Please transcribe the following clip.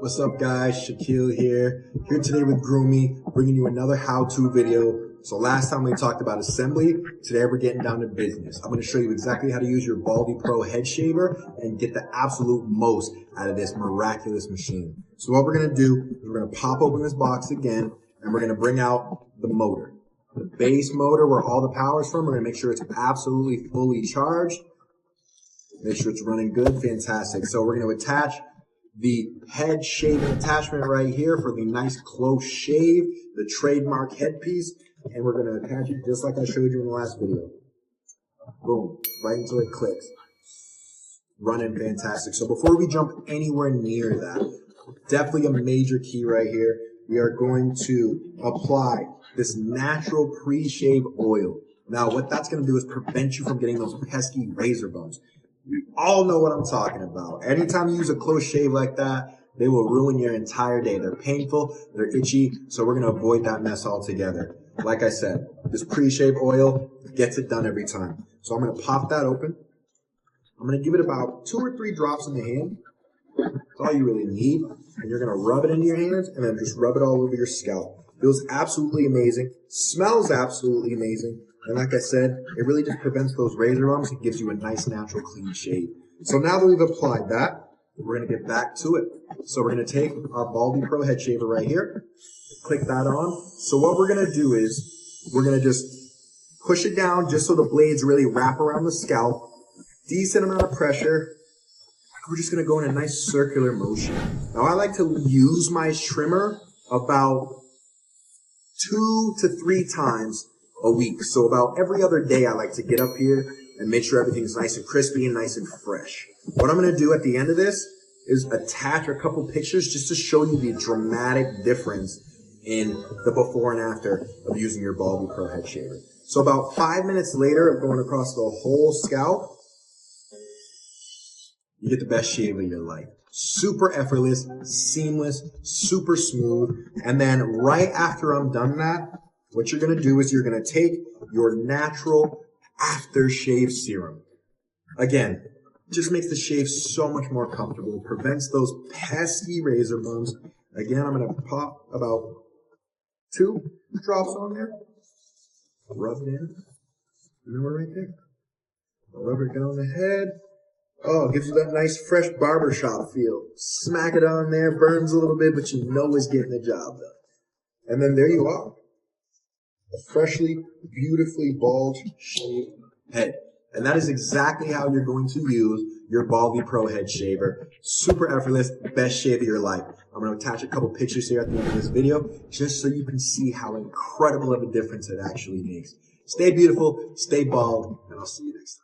What's up guys, Shaquille here today with Groomie, bringing you another how-to video. So last time we talked about assembly, today we're getting down to business. I'm going to show you exactly how to use your BaldiePro head shaver and get the absolute most out of this miraculous machine. So what we're going to do is we're going to pop open this box again and we're going to bring out the motor. The base motor where all the power is from, we're going to make sure it's absolutely fully charged. Make sure it's running good, fantastic. So we're going to attach the head shaving attachment right here for the nice close shave, the trademark headpiece, and we're going to attach it just like I showed you in the last video. Boom, right until it clicks. Running fantastic. So before we jump anywhere near that, definitely a major key right here. We are going to apply this natural pre-shave oil. Now what that's going to do is prevent you from getting those pesky razor bumps. We all know what I'm talking about. Anytime you use a close shave like that, they will ruin your entire day. They're painful, they're itchy, so we're going to avoid that mess altogether. Like I said, this pre-shave oil gets it done every time. So I'm going to pop that open. I'm going to give it about 2 or 3 drops in the hand. That's all you really need. And you're going to rub it into your hands and then just rub it all over your scalp. Feels absolutely amazing. Smells absolutely amazing. And like I said, it really just prevents those razor bumps. It gives you a nice, natural, clean shave. So now that we've applied that, we're going to get back to it. So we're going to take our BaldiePro head shaver right here, click that on. So what we're going to do is we're going to just push it down just so the blades really wrap around the scalp. Decent amount of pressure. We're just going to go in a nice circular motion. Now I like to use my trimmer about 2 to 3 times a week. So about every other day I like to get up here and make sure everything's nice and crispy and nice and fresh. What I'm going to do at the end of this is attach a couple pictures just to show you the dramatic difference in the before and after of using your BaldiePro head shaver. So about 5 minutes later of going across the whole scalp, you get the best shave of your life. Super effortless, seamless, super smooth. And then right after I'm done that, what you're going to do is you're going to take your natural aftershave serum. Again, just makes the shave so much more comfortable. Prevents those pesky razor bumps. Again, I'm going to pop about 2 drops on there. Rub it in. And then we're right there. Rub it down the head. Oh, it gives you that nice fresh barbershop feel. Smack it on there. Burns a little bit, but you know it's getting the job done. And then there you are. A freshly, beautifully bald shaved head. And that is exactly how you're going to use your BaldiePro head shaver. Super effortless, best shave of your life. I'm going to attach a couple pictures here at the end of this video just so you can see how incredible of a difference it actually makes. Stay beautiful, stay bald, and I'll see you next time.